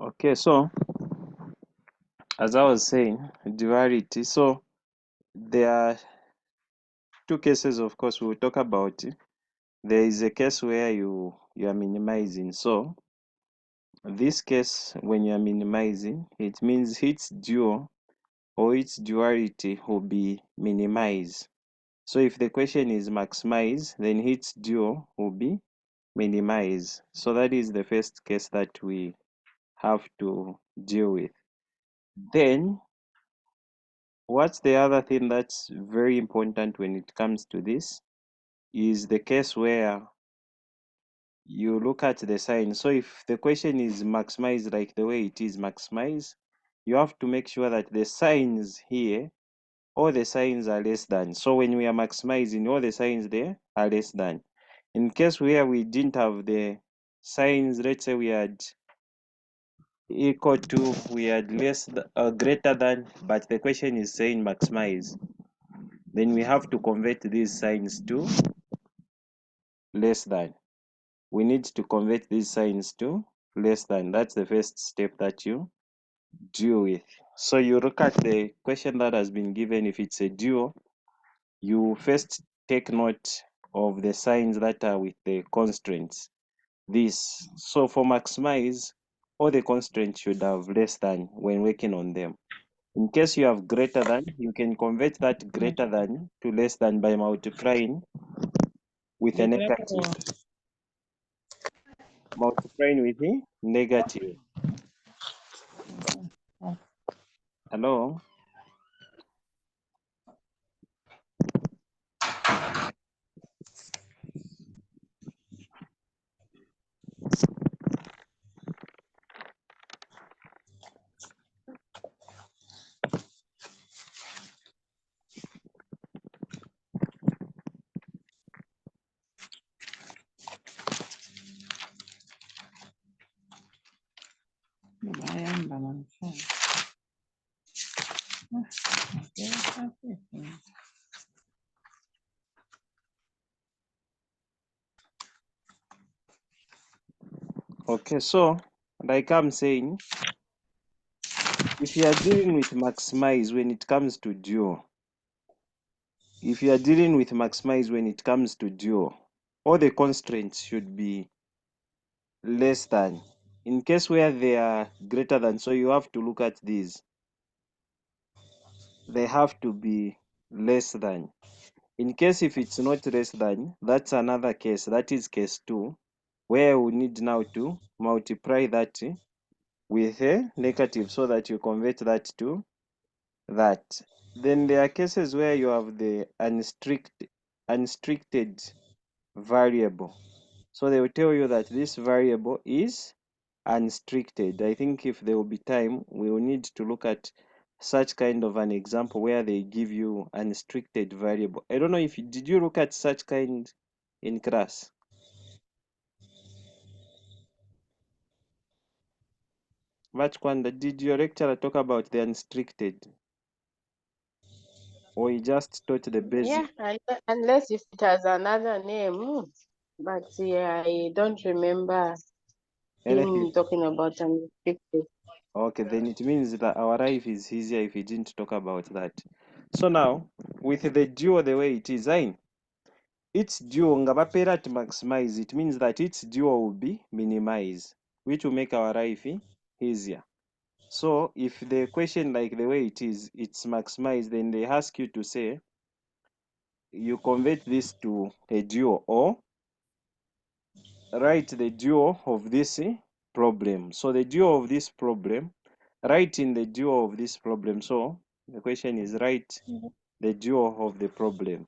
Okay, so as I was saying, duality. So there are two cases, of course, we'll talk about. There is a case where you are minimizing. So this case, when you are minimizing, it means its dual or its duality will be minimized. So if the question is maximize, then its dual will be minimize. So that is the first case that we have to deal with. Then what's the other thing that's very important when it comes to this is the case where you look at the sign. So if the question is maximize like the way it is maximize, you have to make sure that the signs here, all the signs are less than. So when we are maximizing, all the signs there are less than. In case where we didn't have the signs, let's say we had equal to, we had less greater than, but the question is saying maximize, then we have to convert these signs to less than. We need to convert these signs to less than. That's the first step that you deal with. So you look at the question that has been given. If it's a dual, you first take note of the signs that are with the constraints. This. So for maximize, all the constraints should have less than when working on them. In case you have greater than, you can convert that greater than to less than by multiplying with a negative. Multiplying with a negative. Hello? Okay, so like I'm saying, if you are dealing with maximize when it comes to dual, if you are dealing with maximize when it comes to dual, all the constraints should be less than. In case where they are greater than, so you have to look at these. They have to be less than. In case if it's not less than, that's another case. That is case 2, where we need now to multiply that with a negative so that you convert that to that. Then there are cases where you have the unrestricted variable. So they will tell you that this variable is unrestricted. I think if there will be time, we will need to look at such kind of an example where they give you unrestricted variable. I don't know if did you look at such kind in class? Vachkwanda, did your lecturer talk about the unrestricted? Or he just taught the basic? Yeah, unless if it has another name, but yeah, I don't remember Anything? him talking about unrestricted. Okay, then it means that our life is easier if he didn't talk about that. So now, with the duo the way it is, its duo nga bapeera at maximize, it means that its duo will be minimize, which will make our life easier. So if the question like the way it is, it's maximize, then they ask you to say, you convert this to a duo or write the duo of this problem. So the duo of this problem, write in the duo of this problem. So the question is write the duo of the problem.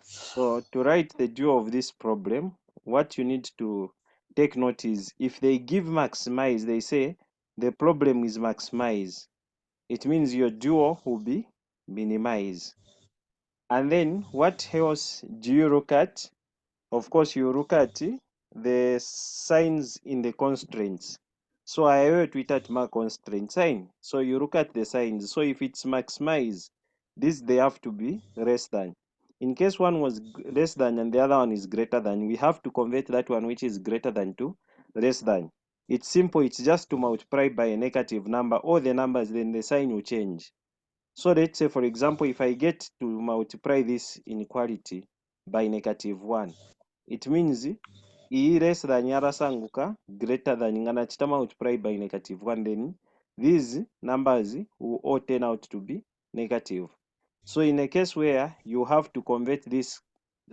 So to write the duo of this problem, what you need to take note is if they give maximize, they say the problem is maximize. It means your duo will be minimize. And then what else do you look at? Of course, you look at the signs in the constraints. So I will tweet at my constraint sign. So you look at the signs. So if it's maximize, this they have to be less than. In case one was less than and the other one is greater than, we have to convert that one which is greater than to less than. It's simple. It's just to multiply by a negative number. All the numbers, then the sign will change. So let's say, for example, if I get to multiply this inequality by -1, it means E less than yarasanguka greater than ngana chita multiply by -1, then these numbers will all turn out to be negative. So in a case where you have to convert this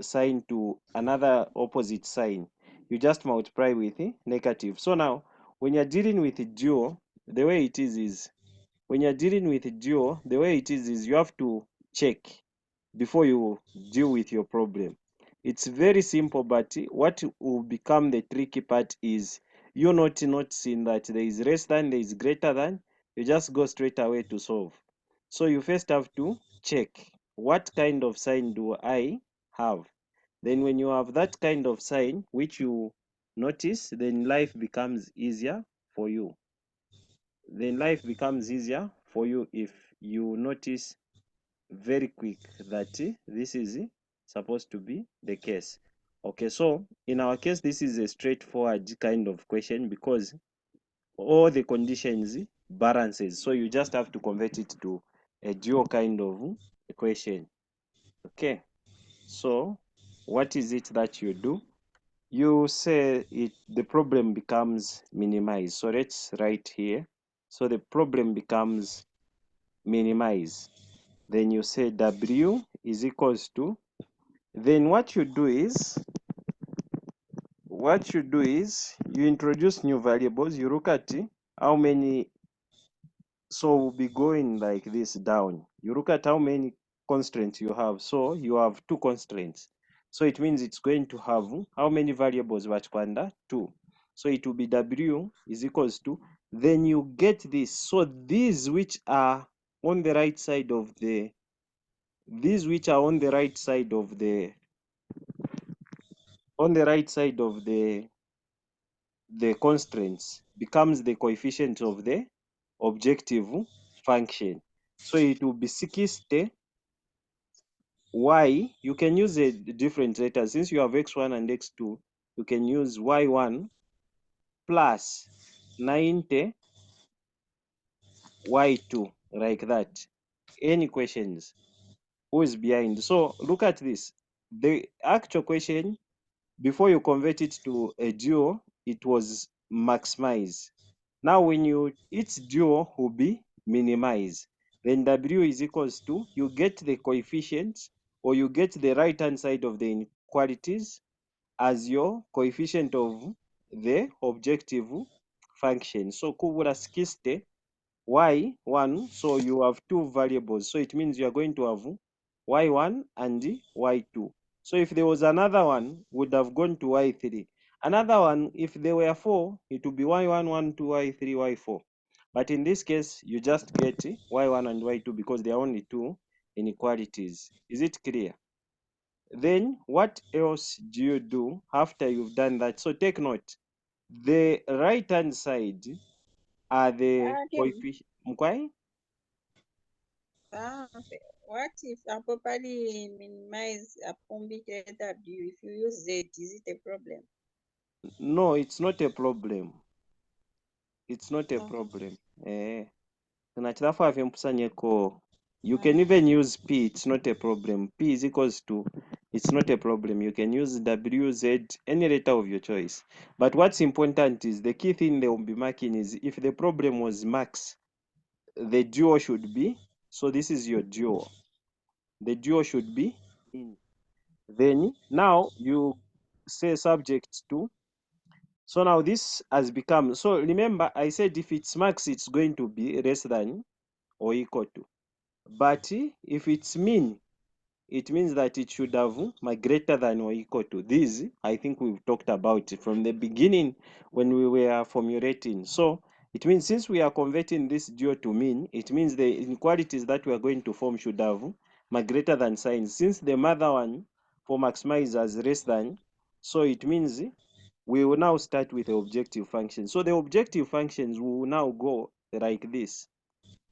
sign to another opposite sign, you just multiply with negative. So now when you're dealing with dual, the way it is when you're dealing with dual, the way it is you have to check before you deal with your problem. It's very simple, but what will become the tricky part is you not noticing that there is less than, there is greater than, you just go straight away to solve. So you first have to check what kind of sign do I have. Then when you have that kind of sign, which you notice, then life becomes easier for you. Then life becomes easier for you if you notice very quick that this is supposed to be the case. Okay, so in our case, this is a straightforward kind of question because all the conditions balances. So you just have to convert it to a dual kind of equation. Okay, so what is it that you do? You say the problem becomes minimized. So let's write here. So the problem becomes minimized. Then you say W is equals to, then what you do is you introduce new variables. You look at how many, so we'll be going like this down. You look at how many constraints you have. So you have two constraints. So it means it's going to have how many variables under 2. So it will be W is equals to, then you get this. So these which are on the right side of the, these which are on the right side of the, on the right side of the constraints becomes the coefficient of the objective function. So it will be 60 y. You can use a different letter. Since you have x1 and x2, you can use y1 plus 90 y2, like that. Any questions? Who is behind? So look at this. The actual question, before you convert it to a dual, it was maximize. Now when you, its dual will be minimize. Then W is equals to, you get the coefficients, or you get the right hand side of the inequalities as your coefficient of the objective function. So kubula 60 y1, so you have two variables. So it means you are going to have y1 and y2. So if there was another one, would have gone to y3. Another one, if there were 4, it would be y1, y2, y3, y4. But in this case, you just get y1 and y2 because there are only two inequalities. Is it clear? Then what else do you do after you've done that? So take note, the right hand side are the Tim, coefficient. what if I properly minimize a complicated W? If you use Z, is it a problem? No, it's not a problem. It's not a Oh, problem. Tunachitafu mkusanyiko. You can mm. even use P, it's not a problem. P is equals to, it's not a problem. You can use W, Z, any letter of your choice. But what's important is the key thing they will be marking is if the problem was max, the dual should be, so this is your dual. The dual should be in. Then now you say subject to. So now this has become, so remember I said if it's max, it's going to be less than or equal to. But if it's mean, it means that it should have my greater than or equal to. This, I think we've talked about it from the beginning when we were formulating. So it means since we are converting this dual to mean, it means the inequalities that we are going to form should have my greater than sign. Since the mother one for maximize as less than, so it means we will now start with the objective function. So the objective functions will now go like this.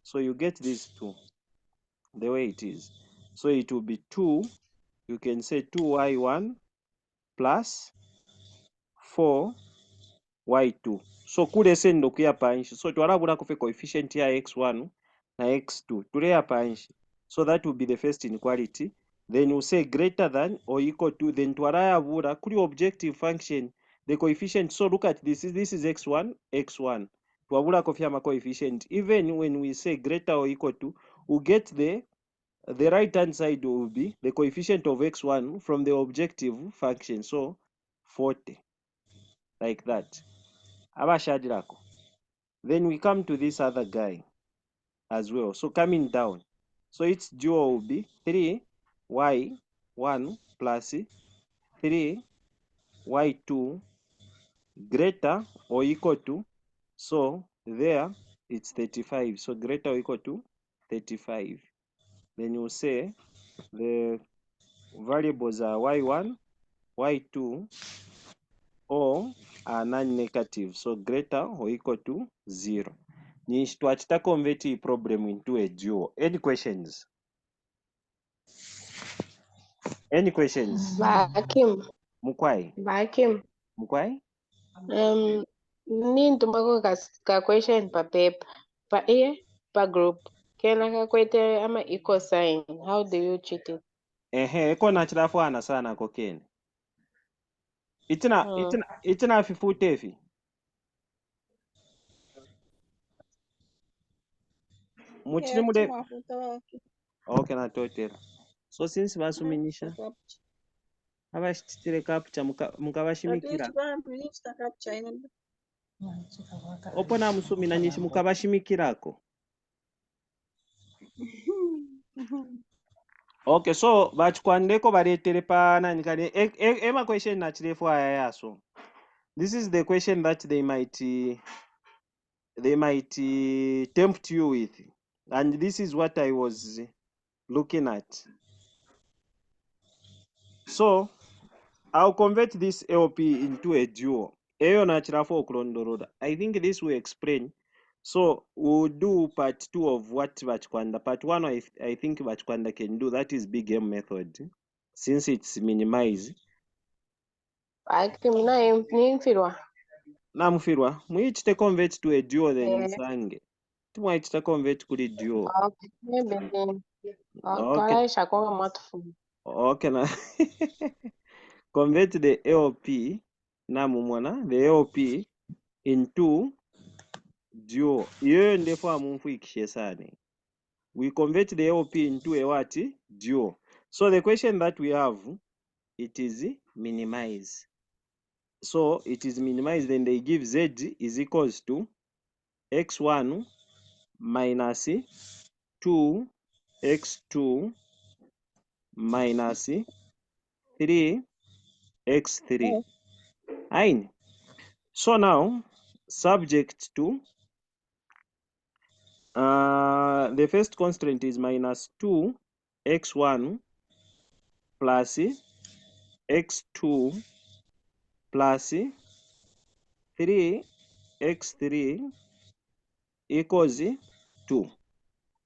So you get these two the way it is. So it will be 2, you can say 2y1 plus 4y2. So kule sendo kuya panshi. So twalabula kufe coefficient ya x1 na x2. Tuleya panshi. So that will be the first inequality. Then you say greater than or equal to, then twalayabula kuli objective function the coefficient. So look at this is x1 x1. Twabula kofya ma coefficient. Even when we say greater or equal to, we get the right hand side will be the coefficient of x1 from the objective function. So 40, like that. Abashadilako. Then we come to this other guy as well. So coming down, so its dual will be 3y1 plus 3y2 greater or equal to, so there it's 35. So greater or equal to 35. Then you say the variables are y1, y2, or are non-negative, so greater or equal to 0. Nishi twachita convert iyi problem into a dual. Any questions? Any questions? Vacuum. Mukwai? Vacuum. Mukwai? Nintumbako ka question pa paper. Pa group. Kena kakwete ama equal sign. How do you treat it? Eko nachilafwana sana kokeni. Itina fifutefi. Muchini mude. Okay, na totera. So since basuminyisha abashitire capture mukabashimikira. Opo na musumina nyishi mukabashimikirako. Okay, so bachikwandeko baletere pana nikane ema question nachirefu aya yaso. This is the question that they might tempt you with, and this is what I was looking at. So I'll convert this LP into a dual. Eyo nachirafu okulondoloda. I think this will explain. So we'll do part 2 of what Bachikwanda. Part 1 I think Bachikwanda can do. That is big M method. Since it's minimized. Vacuum na nimfirwa. Namufirwa. Muichite convert to a dual then musange. Tumwaichite convert kuli dual. Okay, maybe then. Okay. Twalaisha kwa matufu. Okay na. Convert the LP. Namumwana. The LP into dual. Iyo ndefo amumfuikishe sane. We convert the LP into a what? Dual. So the question that we have, it is minimized. So it is minimized, then they give Z is equals to x1 minus 2x2 minus 3x3. Fine. So now, subject to the first constraint is minus 2x1 plus x2 plus 3x3 equals 2.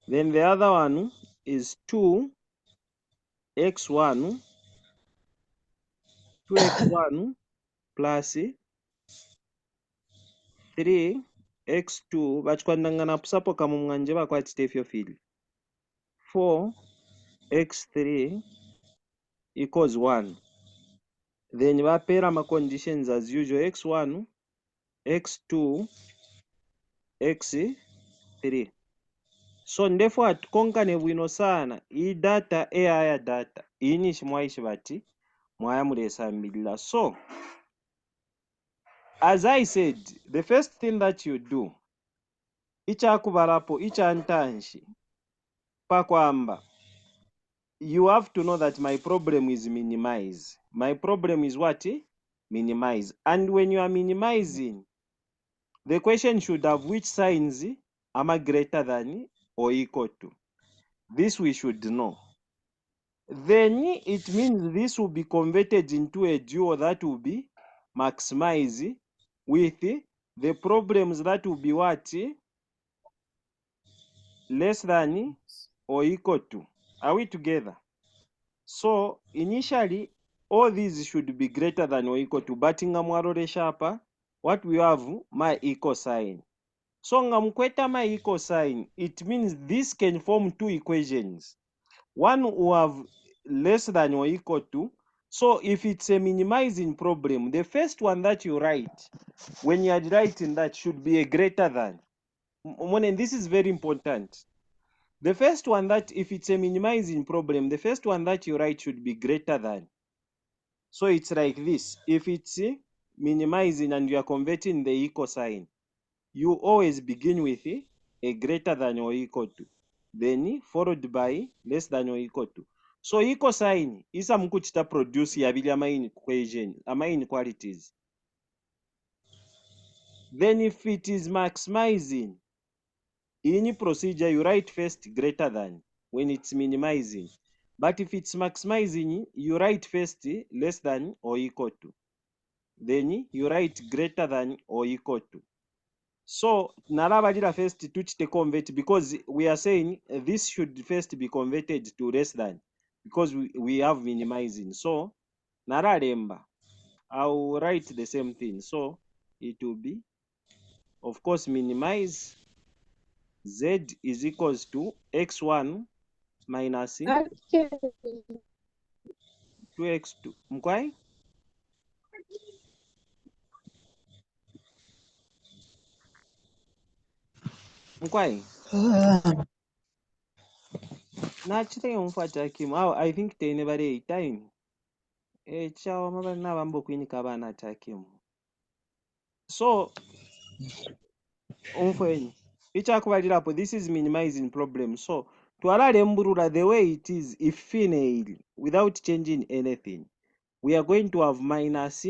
Then the other one is 2x1 plus 3x2 bachikwandangana pusapoka mu mwanje bakwatite efyo fili 4x3 equals 1. Then bapera ma conditions as usual, x1, x2, x3. So ndefu atukonkane bwino sana iyi data eya data inishi mwaishi bati mwaya mulesambirira. So as I said, the first thing that you do ichakubalapo ichantanshi pakwamba you have to know that my problem is minimize. My problem is what? Minimize. And when you are minimizing, the question should have which signs am greater than or equal to. This we should know. Then it means this will be converted into a dual that will be maximized with the problems that will be what? Less than or equal to. Are we together? So initially all these should be greater than or equal to, but nga mwalolesha apa what we have my equal sign. So nga mukweta my equal sign, it means this can form two equations. One will have less than or equal to. So if it's a minimizing problem, the first one that you write when you are writing that should be a greater than. And this is very important. The first one that if it's a minimizing problem, the first one that you write should be greater than. So it's like this. If it's minimizing and you are converting the equal sign, you always begin with a greater than or equal to, then followed by less than or equal to. So equal sign is mukuchita produce yabili main equation, ama inequalities. Then if it is maximizing, in procedure you write first greater than when it's minimizing. But if it's maximizing, you write first less than or equal to. Then you write greater than or equal to. So nalabalira first tuchite convert, because we are saying this should first be converted to less than, because we have minimizing. So nalalemba, I'll write the same thing. So it will be, of course, minimize z is equals to x1 minus Okay. 2x2. Mkwai? Mkwai? Nachite umfata kim. I think they never day time. Chawa mabana nabambo kwinika abana atakimu. So umfweni ichakubalirapo, this is minimizing problem. So twalala emburula the way it is, if finale without changing anything, we are going to have minus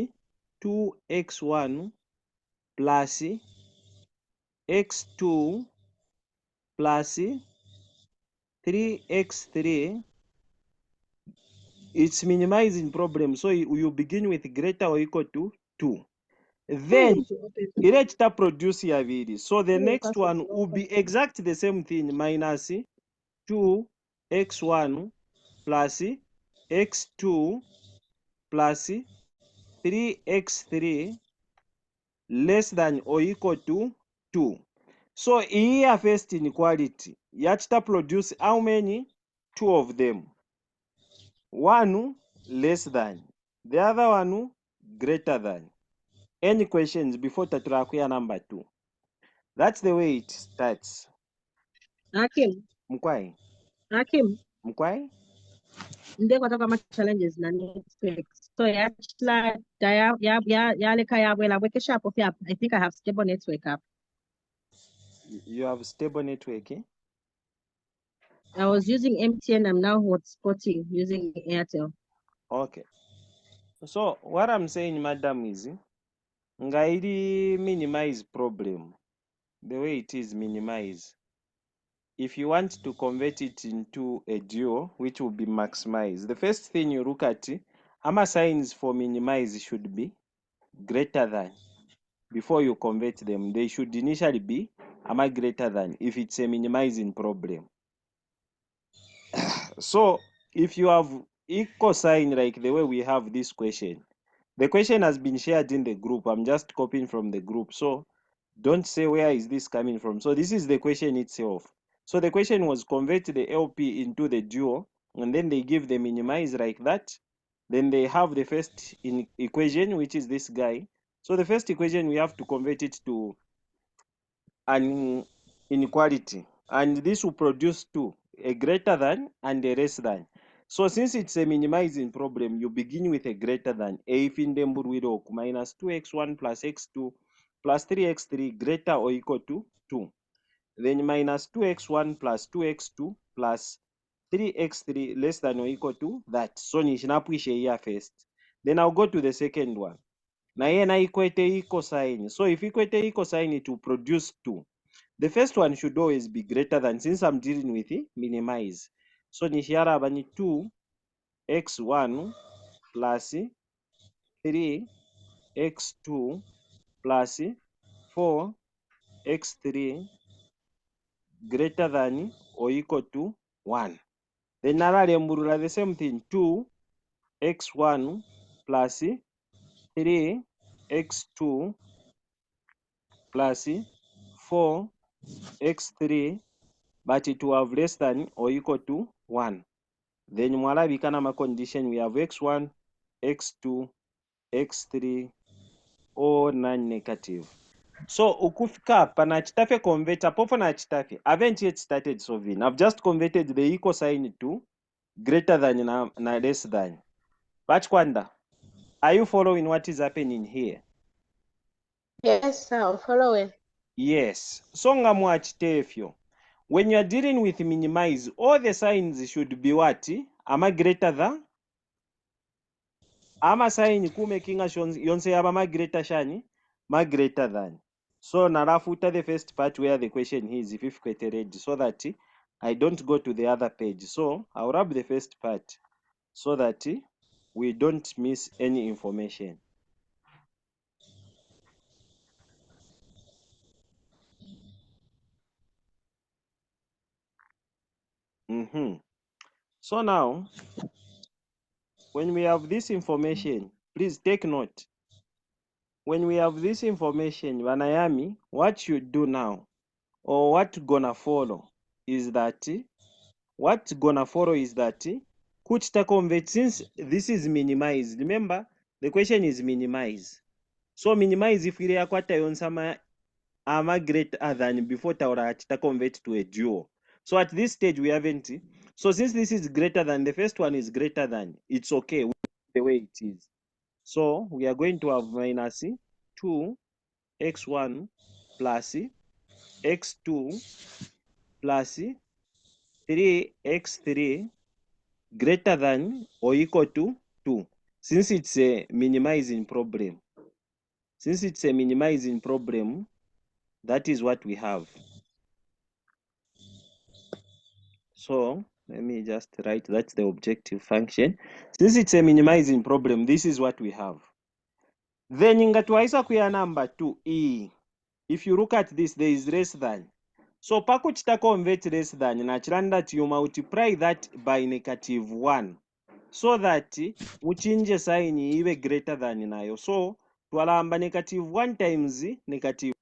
2x1 plus x2 plus 3x3. It's minimizing problem, so you begin with greater or equal to 2. Then ile chita produce yaviri, so the next one will be exactly the same thing, minus 2x1 plus x2 plus 3x3 less than or equal to 2. So here first inequality yachita produce how many? 2 of them. One less than, the other one greater than. Any questions before taturakuya number 2? That's the way it starts. Hakim, Mkwai? Mkwai? ndeko kama challenges na network. So actually, yaleka yabwela wekesha hapo pia. I think I have stable network up. You have stable network, eh? I was using MTN. I'm now hotspotting using Airtel. Okay. So what I'm saying, madam, is ngairi minimize problem. The way it is minimize. If you want to convert it into a duo, which will be maximize, the first thing you look at, ama signs for minimize should be greater than. Before you convert them, they should initially be ama greater than if it's a minimizing problem. So if you have equal sign like the way we have this question, the question has been shared in the group. I'm just copying from the group. So don't say where is this coming from. So this is the question itself. So the question was convert the LP into the duo, and then they give the minimize like that. Then they have the first equation, which is this guy. So the first equation, we have to convert it to an inequality, and this will produce two, a greater than and a less than. So since it's a minimizing problem, you begin with a greater than. A if in the minus 2x1 plus x2 plus 3x3 greater or equal to 2. Then minus 2x1 plus 2x2 plus 3x3 less than or equal to that. So nishinapwishe here first. Then I'll go to the second one. Na here na equate equal sign. So if equate equal sign, it will produce 2. The first one should always be greater than, since I'm dealing with it, minimize. So nishiara bani 2x1 plus 3x2 plus 4x3 greater than or equal to 1. then nalalembulula the same thing 2x1 plus 3x2 plus 4x3 but to have less than or equal to 1. Then mwalabika nama condition we have x1, x2, x3 all non-negative. So ukufika hapa na chitafe converter popo na chitafe. I haven't yet started solving. I've just converted the equal sign to greater than na less than. But Kwanda, are you following what is happening here? Yes, I'm following. Yes. So nga mwachitefyo. When you are dealing with minimize, all the signs should be what? Ama greater than? Ama sign kumakinga yonse yaba ma greater shani? Ma greater than. So narafuta the first part where the question is if read so that I don't go to the other page. So I'll wrap the first part so that we don't miss any information. So now, when we have this information, please take note. When we have this information, Wanayami, what you do now, or what gonna follow, is that kuchita convert, since this is minimize. Remember, the question is minimize. So minimize if we yakwata yonsama ama greater than before taura chita convert to a dual. So at this stage we haven't. So since this is greater than, the first one is greater than, it's okay the way it is. So we are going to have minus 2x1 plus x2 plus 3x3 greater than or equal to 2. Since it's a minimizing problem. Since it's a minimizing problem, that is what we have. So let me just write that's the objective function. Since it's a minimizing problem, this is what we have. Then ingatuwaisa kuya number 2e. If you look at this, there is less than. So pakuchita convert less than, naturally that you multiply that by negative 1. So that uchinje sign iwe greater than nayo. So twalamba negative 1 times negative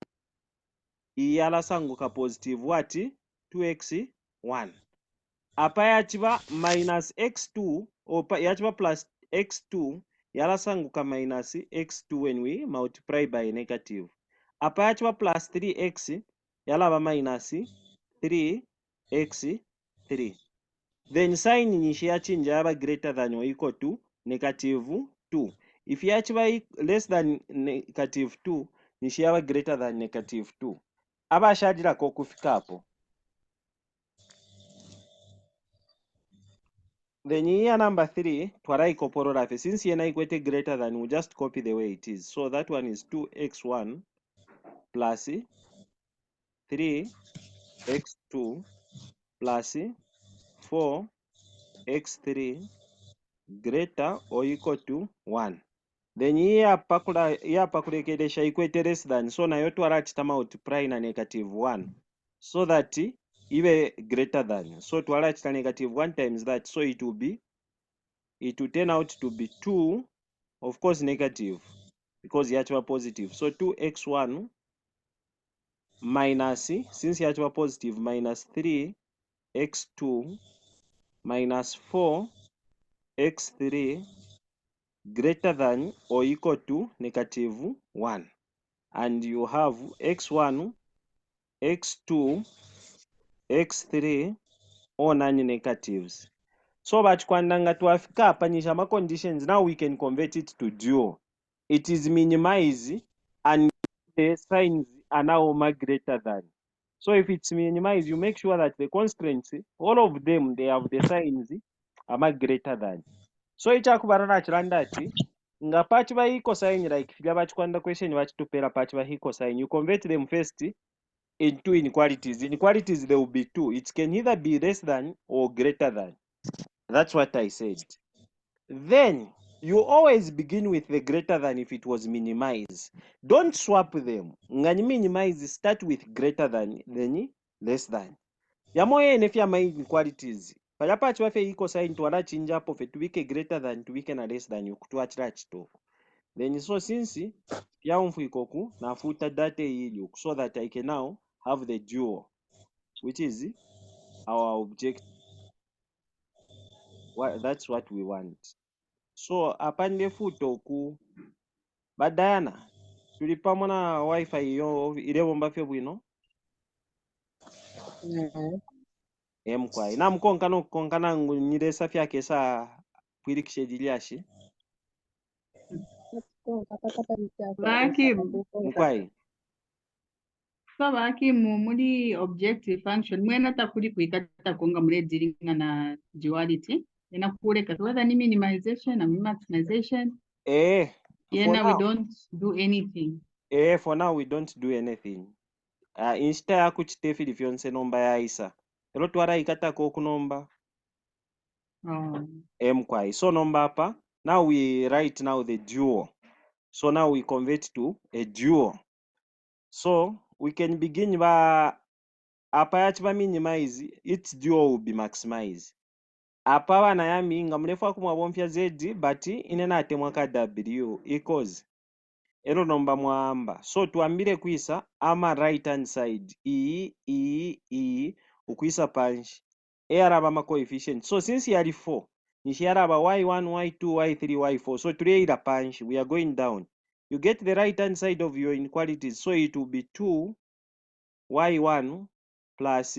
iyalasanguka positive what? 2x1. Apa yachiba minus x2 or yachiba plus x2 yalasanguka minus x2 when we multiply by negative. Apa yachiba plus 3x yalaba minus 3x3. Then sign nishi yachinja yaba greater than or equal to negative 2. If yachiba less than negative 2 nishi yaba greater than negative 2. Aba ashadira ko kufika hapo. Then here number 3, twara ikopororafe. Since yena equate greater than, we'll just copy the way it is. So that one is 2x1 plus 3x2 plus 4x3 greater or equal to 1. Then here pakulekedesha equate less than. So nayo twara chita multiply na negative 1. So that iwe greater than. So twara chita negative 1 times that. So it will turn out to be 2, of course negative, because yachiwa positive. So 2x1 minus, since yachiwa positive, minus 3x2 minus 4x3 greater than or equal to negative 1. And you have x1, x2, x3 all non-negatives. So bachikwandanga twafika hapa nisha ma conditions, now we can convert it to dual. It is minimize and the signs are now greater than. So if it's minimize, you make sure that the constraints, all of them, they have the signs are greater than. So ichakubarana chirandati nga pachi ba equal sign, like figure bachikwanda question bachitupera pachi ba equal sign, you convert them first into inequalities. Inequalities, there will be 2. It can either be less than or greater than. That's what I said. Then you always begin with the greater than if it was minimize. Don't swap them. Ngani minimize, start with greater than, then less than. Yamoye nefya my inequalities. payapa chivafe equal sign twala chinjapo fe tuvike greater than tuvike na less than kutwachira chitofu. Then so since yaumfu ikoku nafuta data ili so that I can now have the dual, which is our objective. That's what we want. So apande futoku badayana tuli pamwe na wifi yo ilevomba fye bwino emkwai namukonkana okukonkana nyiresa fyake sa pwirikishediliashi Vacuum. mkwai So vacuum muri objective function mwena takuri kuikata konga mure dealing na duality. Ina kureka whether ni minimization or maximization. for Yena we now don't do anything. for now we don't do anything. Insta yaku chitefili vyonse nomba ya isa elo twara ikatako okunomba mkwai so nomba apa now we write now the dual, so now we convert to a dual, so we can begin ba apa yachiva minimize its dual will be maximize. Apa vana yami nga mrefu akumwavompya z but inena atemwa ka w equals ero nomba mwamba, so tuambire kuisa ama right hand side iyi ukuisa panshi eyarava ma coefficient, so since yali 4 nishiyarava y1 y2 y3 y4, so tuleira panshi we are going down, you get the right hand side of your inequalities, so it will be 2 y1 plus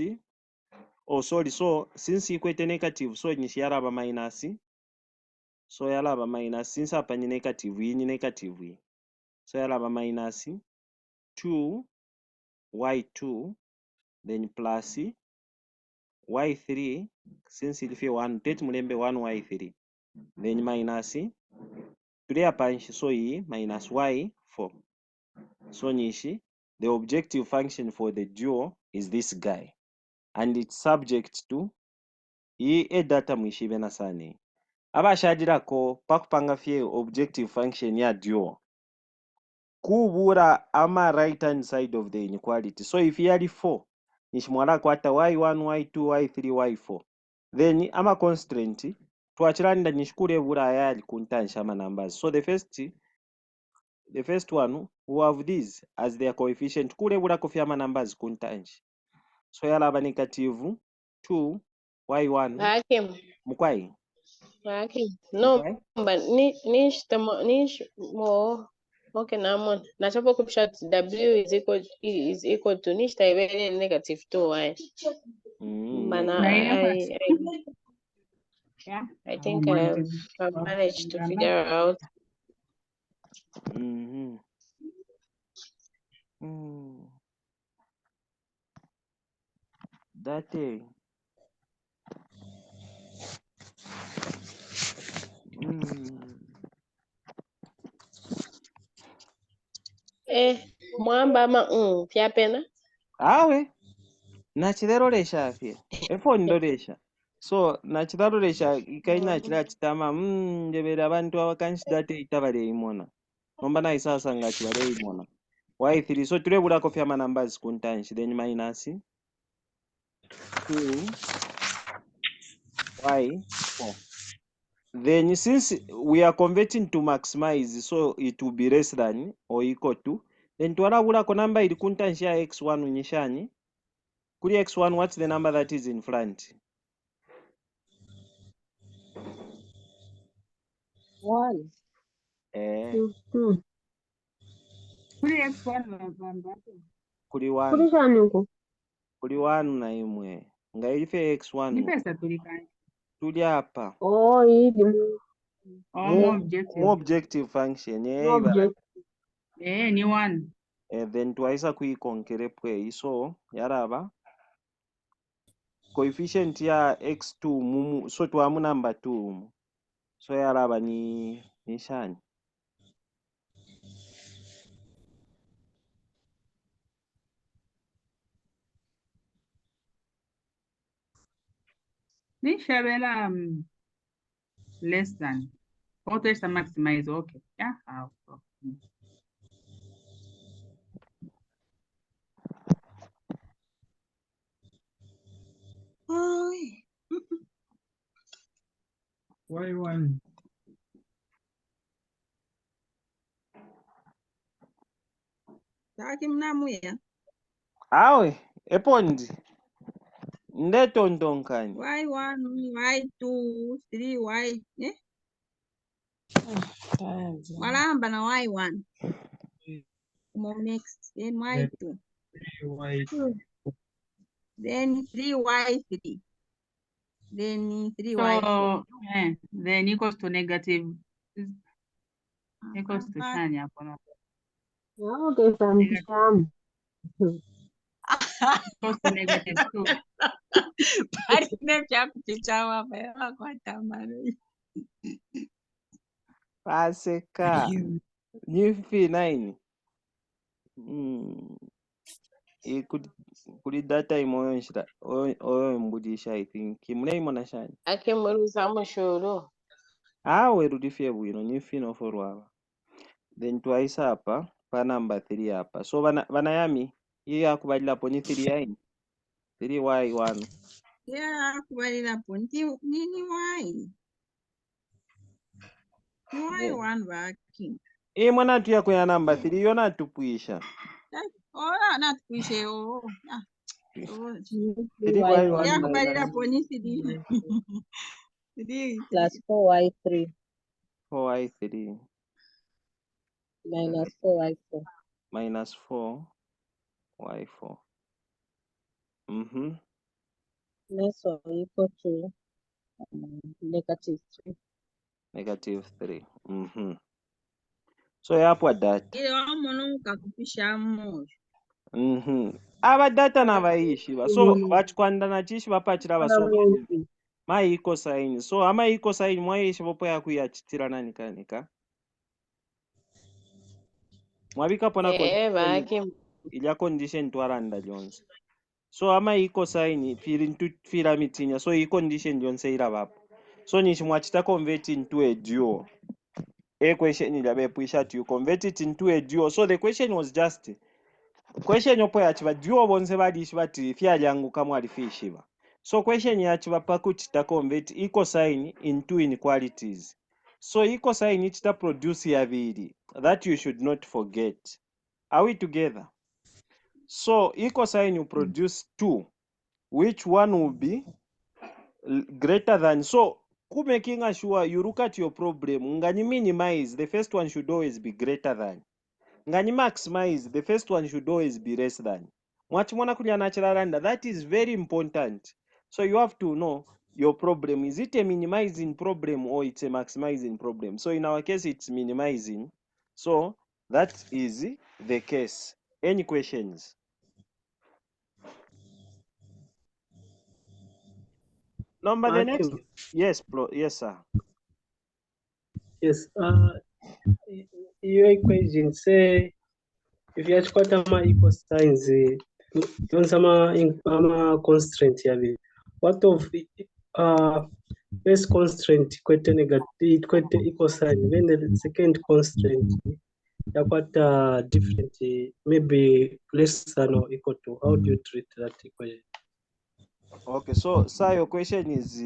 so since equate negative, so nishiyarava minus, so yarava minus since apa ni negative iyi ni negative iyi, so yarava minus 2 y2 then plus y3 since ilife 1 teti mulembe 1 y3 then minus tuleya panshi, so iyi minus y4, so nishi the objective function for the dual is this guy and it's subject to iyi edata mwishive na sane abashadirako pakupanga fye objective function ya dual kuvura ama right hand side of the inequality, so if yali 4 nishimwala kwata y1 y2 y3 y4 then ama constraint twachiranda nishikulevura ayali kuntanisha ama numbers, so the first one who have these as their coefficient kulevurako fya ama numbers kuntanshi, so yalava negative 2 y1 Vacuum. mkwai No, mkwai but nish more. Okay, now nachapo kupshat w is equal to nish taibele negative 2y. But I think I've managed to figure out. That Mwamba ama pya pena. awe nachirerolesha afye efo ndolesha, so nachirarolesha ikaina chira chitama ndebere abantu abakansidate itabale imona nomba naisasa ngati bale imona y3, so tulebulako fya ma numbers kuntanshi then minus 2 y4, then since we are converting to maximize, so it will be less than or equal to, then twalabulako number ili kuntanshi ya x1 nyishani kuli x1 what's the number that is in front? 1 2 Kuri x1 kuli 1 kuri shani huko kuli 1 na imwe nga ilife x1 ni pesa tulikani. tuli apa hii ni More objective. more objective function object Ni 1. then twaisa kuikonkere pwe, so yaraba coefficient ya x2 mumu, so twamu number 2 so yaraba ni shani Ni shabela less than. Auto is a maximize, okay. Yeah. y1. Taki mnamuya. Awe, epondi. Ndetondonkani. Y1, Y2, 3Y. Eh? Walamba na Y1. Come next. Then Y2. 3y. Then 3Y3. Then 3Y4. So, then equals to negative, equals to shani hapo no. Okay, Sam. Equals to negative 2. Pari nepyakuchichawa kwatamani. Paseka. Nyifi 9. Kuli data imoyo nshira. Oyo mbudisha I think. Mune imona shani. Akimuruza mushuru. Awe rudifie bwino. Nyifi no forward. Then twice hapa. Pa number 3 hapa. So vanayami. Hii yakubalilapo ni 3 yaini. 3y1. Yeah, kubalirapo nini Y? Y1 baki. Imwana tu yako ya number 3 yona tupuisha. Ora natukwishe oh. 3y1 Yeah, minus kubalirapo ni 3. 3 Plus 4y3 4y3 minus 4y4. minus 4y4. Next one equal to negative 3. Negative 3. So yapo data. ile wamono kakupisha moyo. Aba data na vaishi ba. So vachikwanda na chishi vapachira va so maiko sign. So ama iko sign mwaishi vopo ya kuyachitira nani kanika. Mwabika pona Baki. ilya condition twaranda Jones. So ama iko sign fila mitinya. So i condition Jones ila vapo. So nishi mwachita convert into a dual. A question ilabepuisha to you convert it into a dual. So the question was just question yopo yachiva dual bonse vadishi vati fyalyanguka mwali fishiva. So question yachiva pakuchita convert equal sign into inequalities. So equal sign ichita produce yaviri. That you should not forget. Are we together? So equal sign will produce 2. Which one will be greater than? So making sure you look at your problem. Ngani minimize, the first one should always be greater than. Ngani maximize, the first one should always be less than. Mwachimona kunya natural randa, that is very important. So you have to know your problem. Is it a minimizing problem or it's a maximizing problem? So in our case, it's minimizing. So that is the case. Any questions? Number the next. Yes, yes, sir. Yes. Your equation say if you got equal signs, don't some constraint here. What of first constraint equate negative equate equal sign? Then the second constraint got different, maybe less than or equal to. How do you treat that equation? Okay, so sir, your question is